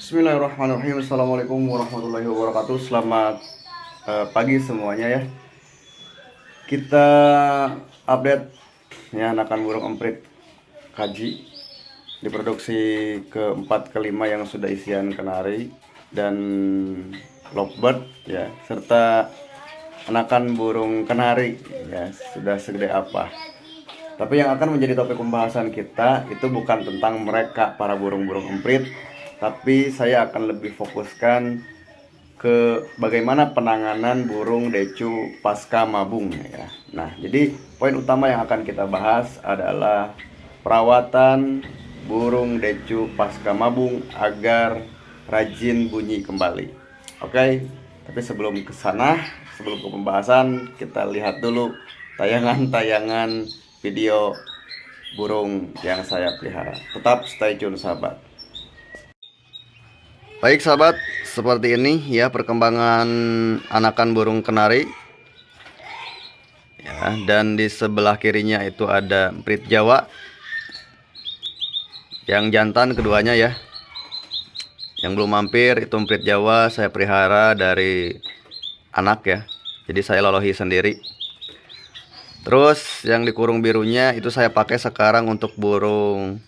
Bismillahirrahmanirrahim. Assalamualaikum warahmatullahi wabarakatuh. Selamat pagi semuanya ya. Kita update ya anakan burung emprit kaji di produksi keempat kelima yang sudah isian kenari dan lovebird ya, serta anakan burung kenari ya sudah segede apa. Tapi yang akan menjadi topik pembahasan kita itu bukan tentang mereka para burung-burung emprit, tapi saya akan lebih fokuskan ke bagaimana penanganan burung decu pasca mabung ya. Nah, jadi poin utama yang akan kita bahas adalah perawatan burung decu pasca mabung agar rajin bunyi kembali. Oke, tapi sebelum ke sana, sebelum ke pembahasan, kita lihat dulu tayangan-tayangan video burung yang saya pelihara. Tetap stay tune sahabat. Baik sahabat, seperti ini ya perkembangan anakan burung kenari ya, dan di sebelah kirinya itu ada emprit Jawa yang jantan keduanya ya. Yang belum mampir itu emprit Jawa saya pelihara dari anak ya, jadi saya lolohi sendiri. Terus yang dikurung birunya itu saya pakai sekarang untuk burung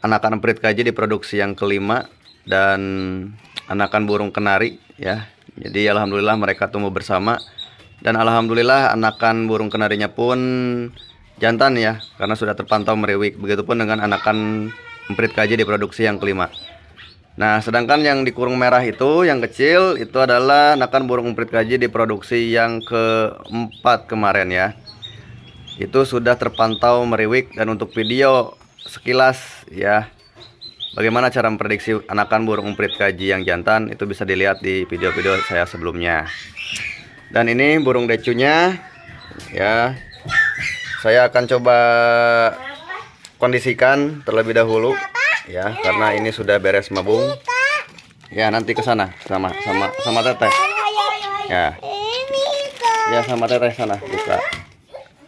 anakan emprit kaji di produksi yang kelima dan anakan burung kenari ya. Jadi alhamdulillah mereka tumbuh bersama dan alhamdulillah anakan burung kenarinya pun jantan ya, karena sudah terpantau meriwik. Begitupun dengan anakan emprit kaji di produksi yang kelima. Nah, sedangkan yang dikurung merah itu yang kecil itu adalah anakan burung emprit kaji di produksi yang keempat kemarin ya. Itu sudah terpantau meriwik, dan untuk video sekilas ya bagaimana cara memprediksi anakan burung emprit kaji yang jantan itu bisa dilihat di video-video saya sebelumnya. Dan ini burung decunya ya. Saya akan coba kondisikan terlebih dahulu ya, karena ini sudah beres mabung. Ya, nanti ke sana sama teteh. Ya. Ya, sama teteh sana buka.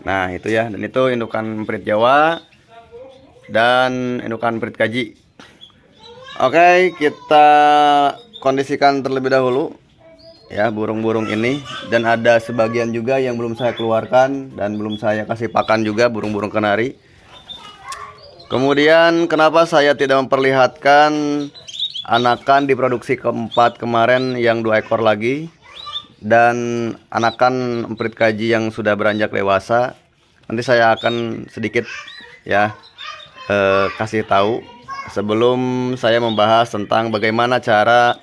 Nah, itu ya, dan itu indukan emprit Jawa dan indukan emprit kaji. Oke, kita kondisikan terlebih dahulu ya burung-burung ini, dan ada sebagian juga yang belum saya keluarkan dan belum saya kasih pakan juga, burung-burung kenari. Kemudian kenapa saya tidak memperlihatkan anakan di produksi keempat kemarin yang 2 ekor lagi dan anakan emprit kaji yang sudah beranjak dewasa. Nanti saya akan sedikit ya kasih tahu sebelum saya membahas tentang bagaimana cara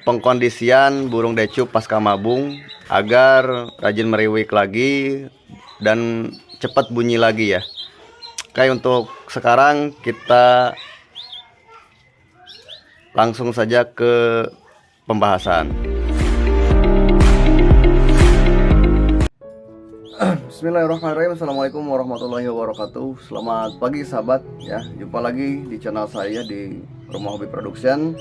pengkondisian burung decu pasca mabung agar rajin meriwik lagi dan cepat bunyi lagi ya. Oke, untuk sekarang kita langsung saja ke pembahasan. Bismillahirrahmanirrahim. Assalamualaikum warahmatullahi wabarakatuh. Selamat pagi sahabat ya. Jumpa lagi di channel saya di Rumah Hobi Production,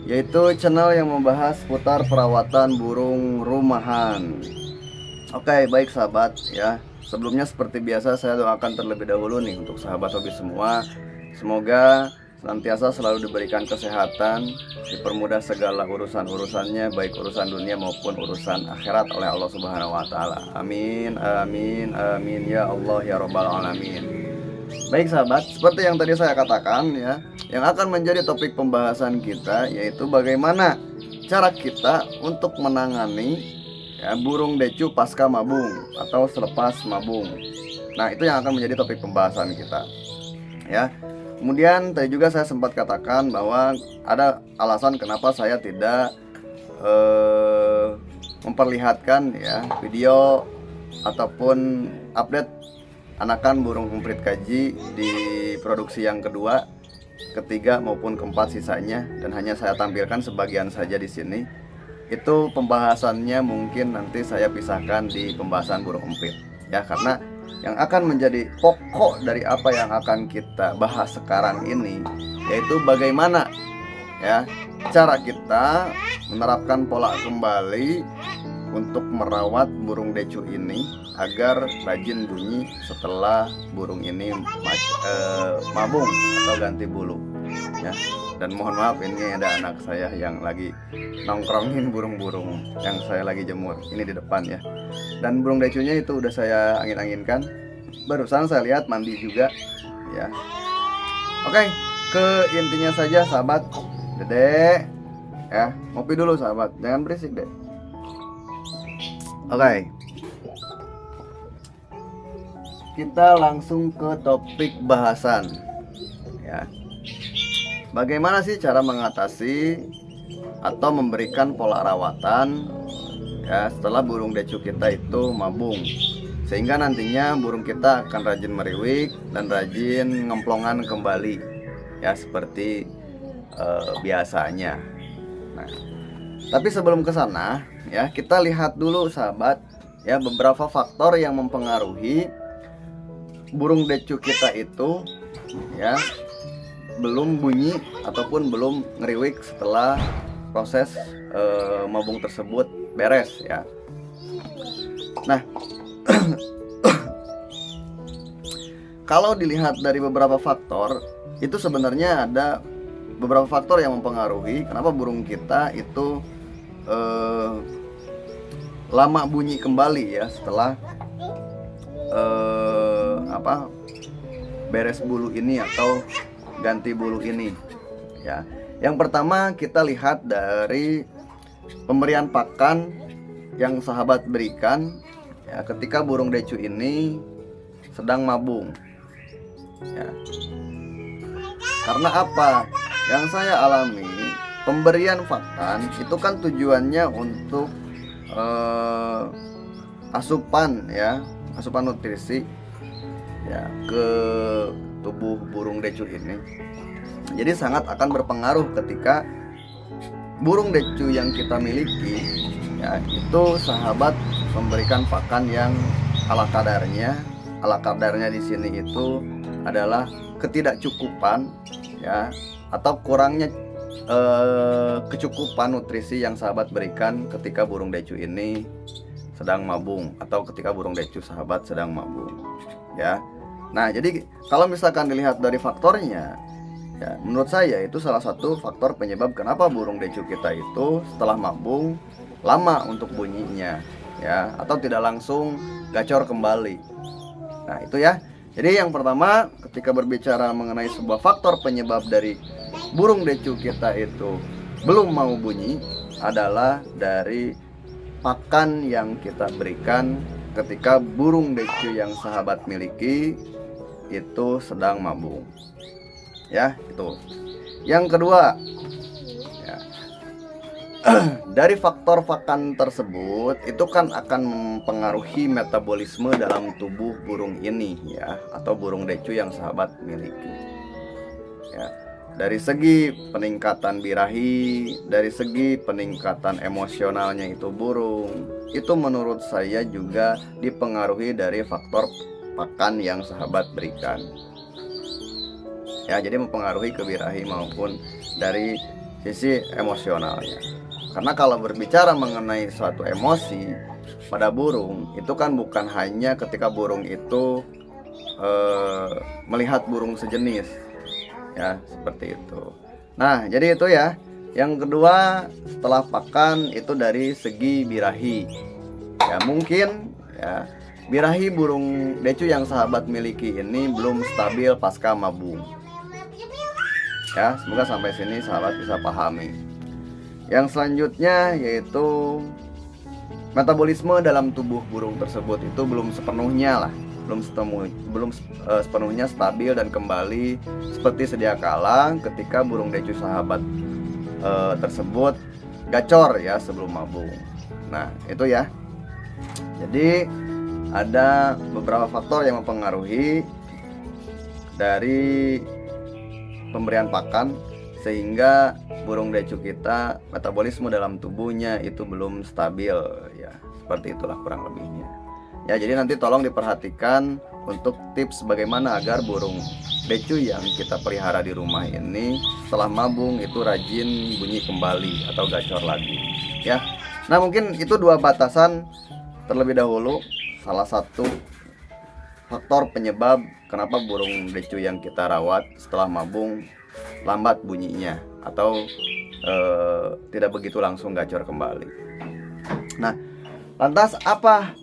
yaitu channel yang membahas seputar perawatan burung rumahan. Oke, baik sahabat ya. Sebelumnya seperti biasa saya doakan terlebih dahulu nih untuk sahabat hobi semua. Semoga senantiasa selalu diberikan kesehatan, dipermudah segala urusan-urusannya, baik urusan dunia maupun urusan akhirat oleh Allah Subhanahu wa taala. Amin, amin, amin ya Allah ya rabbal alamin. Baik sahabat, seperti yang tadi saya katakan ya, yang akan menjadi topik pembahasan kita yaitu bagaimana cara kita untuk menangani ya burung decu pasca mabung atau selepas mabung. Nah, itu yang akan menjadi topik pembahasan kita ya. Kemudian tadi juga saya sempat katakan bahwa ada alasan kenapa saya tidak memperlihatkan ya video ataupun update anakan burung emprit kaji di produksi yang kedua, ketiga maupun keempat sisanya, dan hanya saya tampilkan sebagian saja di sini. Itu pembahasannya mungkin nanti saya pisahkan di pembahasan burung emprit ya, karena yang akan menjadi pokok dari apa yang akan kita bahas sekarang ini yaitu bagaimana ya cara kita menerapkan pola kembali untuk merawat burung decu ini agar rajin bunyi setelah burung ini mabung atau ganti bulu ya. Dan mohon maaf, ini ada anak saya yang lagi nongkrongin burung-burung yang saya lagi jemur. Ini di depan ya. Dan burung decunya itu udah saya angin-anginkan. Barusan saya lihat mandi juga ya. Oke, ke intinya saja sahabat. Dede ya, ngopi dulu sahabat, jangan berisik deh. Oke, kita langsung ke topik bahasan ya. Bagaimana sih cara mengatasi atau memberikan pola rawatan ya setelah burung decu kita itu mabung, sehingga nantinya burung kita akan rajin meriwik dan rajin ngemplongan kembali ya seperti biasanya. Nah, tapi sebelum ke sana ya, kita lihat dulu sahabat ya beberapa faktor yang mempengaruhi burung decu kita itu ya belum bunyi ataupun belum ngeriwik setelah proses mabung tersebut beres ya. Nah, kalau dilihat dari beberapa faktor, itu sebenarnya ada beberapa faktor yang mempengaruhi kenapa burung kita itu lama bunyi kembali ya setelah beres bulu ini atau ganti bulu ini ya. Yang pertama kita lihat dari pemberian pakan yang sahabat berikan ya ketika burung decu ini sedang mabung ya. Karena apa? Yang saya alami, pemberian pakan itu kan tujuannya untuk asupan ya, asupan nutrisi ya ke tubuh burung decu ini. Jadi sangat akan berpengaruh ketika burung decu yang kita miliki ya itu sahabat memberikan pakan yang ala kadarnya. Ala kadarnya di sini itu adalah ketidakcukupan ya atau kurangnya kecukupan nutrisi yang sahabat berikan ketika burung decu ini sedang mabung atau ketika burung decu sahabat sedang mabung ya. Nah, jadi kalau misalkan dilihat dari faktornya ya, menurut saya itu salah satu faktor penyebab kenapa burung decu kita itu setelah mabung lama untuk bunyinya ya, atau tidak langsung gacor kembali. Nah, itu ya. Jadi yang pertama ketika berbicara mengenai sebuah faktor penyebab dari burung decu kita itu belum mau bunyi adalah dari pakan yang kita berikan ketika burung decu yang sahabat miliki itu sedang mabung ya. Itu yang kedua ya. Dari faktor pakan tersebut itu kan akan mempengaruhi metabolisme dalam tubuh burung ini ya, atau burung decu yang sahabat miliki ya. Dari segi peningkatan birahi, dari segi peningkatan emosionalnya itu burung, itu menurut saya juga dipengaruhi dari faktor pakan yang sahabat berikan ya. Jadi mempengaruhi ke birahi maupun dari sisi emosionalnya. Karena kalau berbicara mengenai suatu emosi pada burung, itu kan bukan hanya ketika burung itu melihat burung sejenis ya, seperti itu. Nah, jadi itu ya. Yang kedua setelah pakan itu dari segi birahi ya, mungkin ya birahi burung decu yang sahabat miliki ini belum stabil pasca mabung ya. Semoga sampai sini sahabat bisa pahami. Yang selanjutnya yaitu metabolisme dalam tubuh burung tersebut itu belum sepenuhnya stabil dan kembali seperti sedia kala ketika burung decu sahabat tersebut gacor ya sebelum mabung. Nah, itu ya. Jadi ada beberapa faktor yang mempengaruhi dari pemberian pakan sehingga burung decu kita metabolisme dalam tubuhnya itu belum stabil ya. Seperti itulah kurang lebihnya ya. Jadi nanti tolong diperhatikan untuk tips bagaimana agar burung decu yang kita pelihara di rumah ini setelah mabung itu rajin bunyi kembali atau gacor lagi ya. Nah, mungkin itu dua batasan terlebih dahulu, salah satu faktor penyebab kenapa burung decu yang kita rawat setelah mabung lambat bunyinya. atau tidak begitu langsung gacor kembali. Nah, lantas apa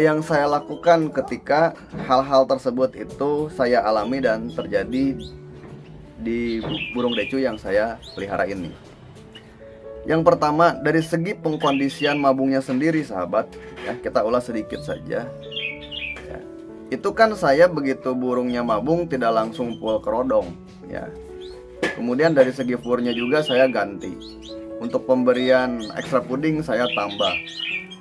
yang saya lakukan ketika hal-hal tersebut itu saya alami dan terjadi di burung decu yang saya pelihara ini? Yang pertama, dari segi pengkondisian mabungnya sendiri sahabat, ya, kita ulas sedikit saja. Ya, itu kan saya begitu burungnya mabung tidak langsung full kerodong, ya. Kemudian dari segi furnya juga saya ganti. Untuk pemberian ekstra puding saya tambah.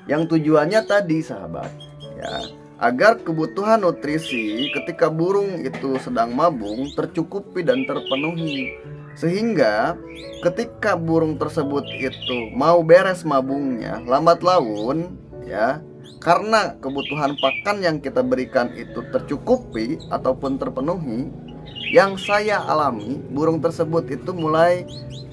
Yang tujuannya tadi sahabat, ya, agar kebutuhan nutrisi ketika burung itu sedang mabung tercukupi dan terpenuhi. Sehingga ketika burung tersebut itu mau beres mabungnya, lambat laun, ya, karena kebutuhan pakan yang kita berikan itu tercukupi ataupun terpenuhi, yang saya alami burung tersebut itu mulai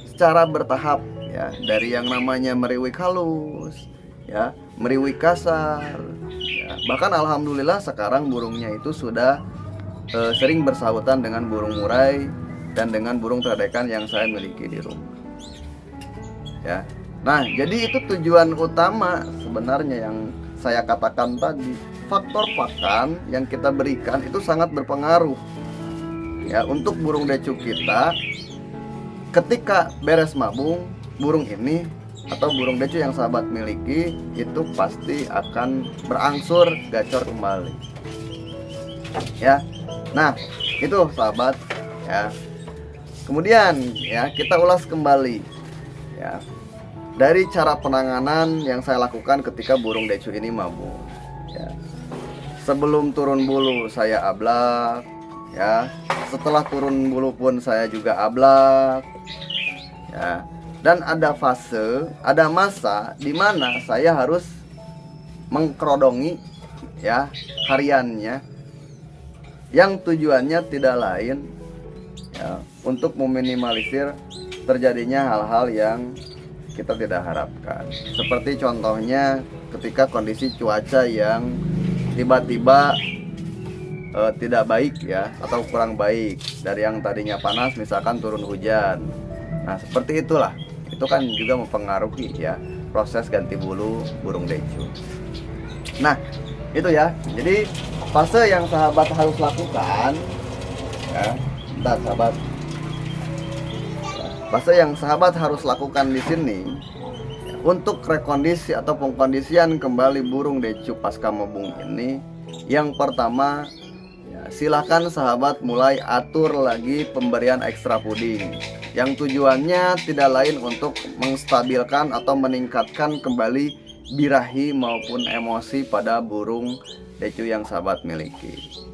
secara bertahap, ya, dari yang namanya meriwik halus, ya, meriwik kasar, ya. Bahkan alhamdulillah sekarang burungnya itu sudah sering bersahutan dengan burung murai dan dengan burung teradekan yang saya miliki di rumah, ya. Nah, jadi itu tujuan utama sebenarnya yang saya katakan tadi. Faktor pakan yang kita berikan itu sangat berpengaruh, ya, untuk burung decu kita. Ketika beres mabung, burung ini atau burung decu yang sahabat miliki itu pasti akan berangsur gacor kembali, ya. Nah, itu sahabat, ya. Kemudian, ya, kita ulas kembali, ya, dari cara penanganan yang saya lakukan ketika burung decu ini mabung, ya. Sebelum turun bulu saya ablak, ya. Setelah turun bulu pun saya juga ablak, ya. Dan ada fase, ada masa di mana saya harus mengkerodongi, ya, hariannya, yang tujuannya tidak lain, ya, untuk meminimalisir terjadinya hal-hal yang kita tidak harapkan. Seperti contohnya ketika kondisi cuaca yang tiba-tiba tidak baik, ya, atau kurang baik, dari yang tadinya panas misalkan turun hujan. Nah, seperti itulah. Itu kan juga mempengaruhi, ya, proses ganti bulu burung decu. Nah, itu ya. Jadi fase yang sahabat harus lakukan, ya, bentar sahabat. Fase yang sahabat harus lakukan di sini, ya, untuk rekondisi atau pengkondisian kembali burung decu pasca mabung ini, yang pertama, ya, silakan sahabat mulai atur lagi pemberian ekstra puding, yang tujuannya tidak lain untuk menstabilkan atau meningkatkan kembali birahi maupun emosi pada burung decu yang sahabat miliki,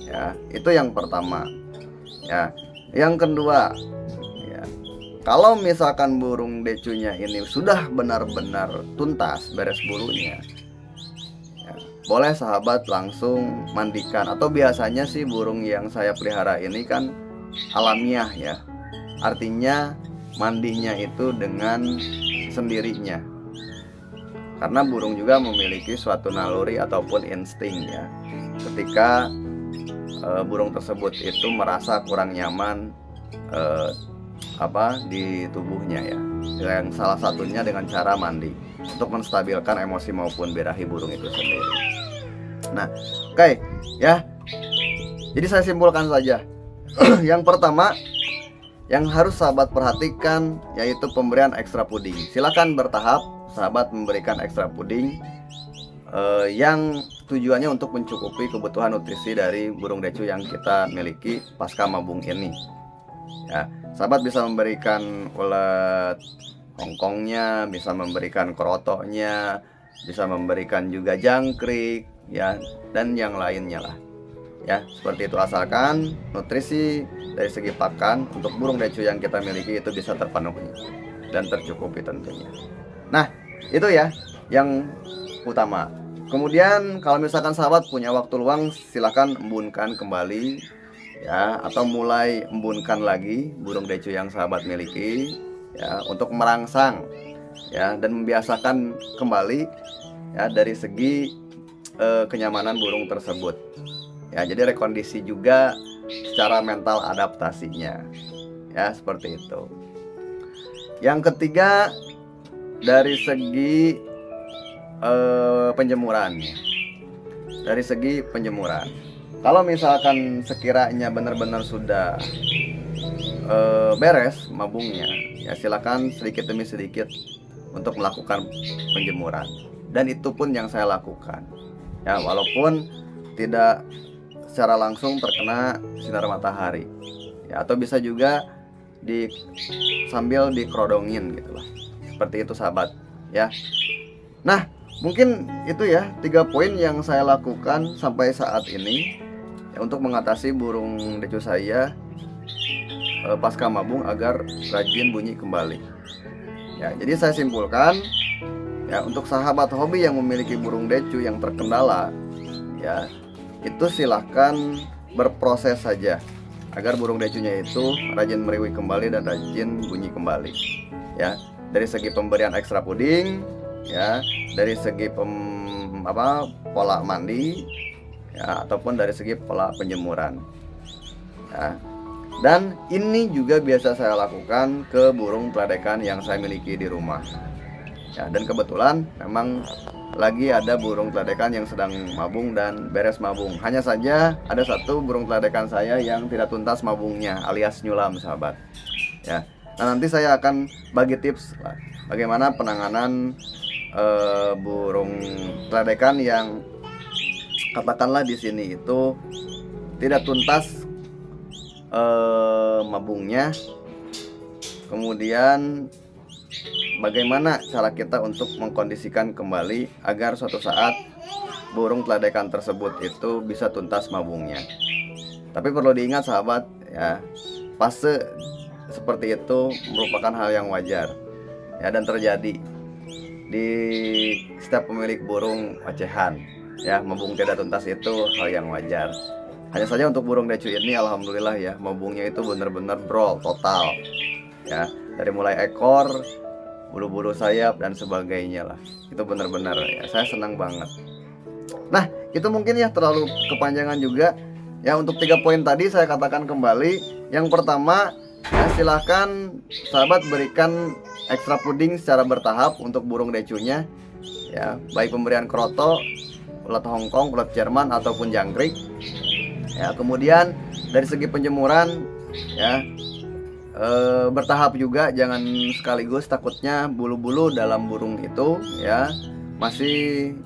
ya. Itu yang pertama, ya. Yang kedua, ya, kalau misalkan burung decunya ini sudah benar-benar tuntas beres bulunya, ya, boleh sahabat langsung mandikan. Atau biasanya sih burung yang saya pelihara ini kan alamiah, ya. Artinya mandinya itu dengan sendirinya, karena burung juga memiliki suatu naluri ataupun insting, ya. Ketika burung tersebut itu merasa kurang nyaman di tubuhnya, ya, yang salah satunya dengan cara mandi untuk menstabilkan emosi maupun birahi burung itu sendiri. Nah, oke, ya. Jadi saya simpulkan saja. Yang pertama yang harus sahabat perhatikan yaitu pemberian ekstra puding. Silakan bertahap sahabat memberikan ekstra puding yang tujuannya untuk mencukupi kebutuhan nutrisi dari burung decu yang kita miliki pasca mabung ini, ya. Sahabat bisa memberikan ulet hongkongnya, bisa memberikan kerotoknya, bisa memberikan juga jangkrik, ya, dan yang lainnya lah, ya. Seperti itu, asalkan nutrisi dari segi pakan untuk burung decu yang kita miliki itu bisa terpenuhi dan tercukupi tentunya. Nah, itu ya yang utama. Kemudian kalau misalkan sahabat punya waktu luang, silakan embunkan kembali, ya, atau mulai embunkan lagi burung decu yang sahabat miliki, ya, untuk merangsang, ya, dan membiasakan kembali, ya, dari segi kenyamanan burung tersebut, ya. Jadi rekondisi juga secara mental adaptasinya, Ya, seperti itu. Yang ketiga, dari segi penjemuran. Dari segi penjemuran, kalau misalkan sekiranya benar-benar sudah beres mabungnya, ya silakan sedikit demi sedikit untuk melakukan penjemuran. Dan itu pun yang saya lakukan. Ya, walaupun tidak secara langsung terkena sinar matahari. Ya, atau bisa juga sambil dikerodongin gitu lah. Seperti itu sahabat, ya. Nah, mungkin itu ya 3 poin yang saya lakukan sampai saat ini ya, untuk mengatasi burung decu saya pasca mabung agar rajin bunyi kembali. Ya, jadi saya simpulkan ya, untuk sahabat hobi yang memiliki burung decu yang terkendala, ya itu silahkan berproses saja agar burung decunya itu rajin meriwi kembali dan rajin bunyi kembali. Ya, dari segi pemberian ekstra puding, ya, dari segi pola mandi, ya, ataupun dari segi pola penjemuran. Ya. Dan ini juga biasa saya lakukan ke burung peledekan yang saya miliki di rumah. Ya, dan kebetulan memang lagi ada burung peledekan yang sedang mabung dan beres mabung. Hanya saja ada satu burung peledekan saya yang tidak tuntas mabungnya, alias nyulam, sahabat. Ya. Nah, nanti saya akan bagi tips bagaimana penanganan burung peledekan yang katakanlah di sini itu tidak tuntas mabungnya. Kemudian bagaimana cara kita untuk mengkondisikan kembali agar suatu saat burung peledekan tersebut itu bisa tuntas mabungnya. Tapi perlu diingat sahabat ya, fase seperti itu merupakan hal yang wajar ya, dan terjadi di setiap pemilik burung ocehan ya. Mabung tidak tuntas itu hal yang wajar. Hanya saja untuk burung decu ini alhamdulillah ya, mabungnya itu benar-benar brol total ya, dari mulai ekor, bulu-bulu sayap dan sebagainya lah. Itu benar-benar ya, saya senang banget. Nah, itu mungkin ya terlalu kepanjangan juga ya. Untuk 3 poin tadi saya katakan kembali. Yang pertama ya, silahkan sahabat berikan ekstra puding secara bertahap untuk burung decunya ya, baik pemberian kroto, ulat Hongkong, ulat Jerman ataupun jangkrik ya. Kemudian dari segi penjemuran ya, bertahap juga, jangan sekaligus, takutnya bulu-bulu dalam burung itu ya masih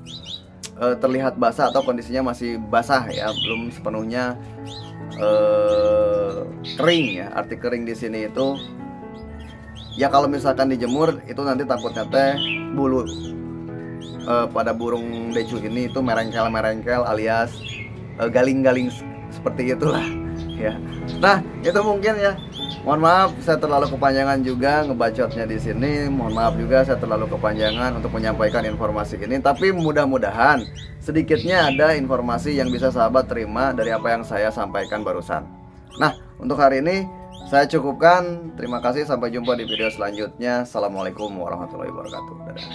terlihat basah atau kondisinya masih basah ya, belum sepenuhnya kering ya. Arti kering di sini itu ya, kalau misalkan dijemur itu nanti takutnya teh bulu pada burung decu ini itu merengkel-merengkel alias galing-galing seperti itulah ya. Nah, itu mungkin ya. Mohon maaf saya terlalu kepanjangan juga ngebacotnya di sini. Mohon maaf juga saya terlalu kepanjangan untuk menyampaikan informasi ini, tapi mudah-mudahan sedikitnya ada informasi yang bisa sahabat terima dari apa yang saya sampaikan barusan. Nah, untuk hari ini saya cukupkan. Terima kasih, sampai jumpa di video selanjutnya. Assalamualaikum warahmatullahi wabarakatuh. Dadah.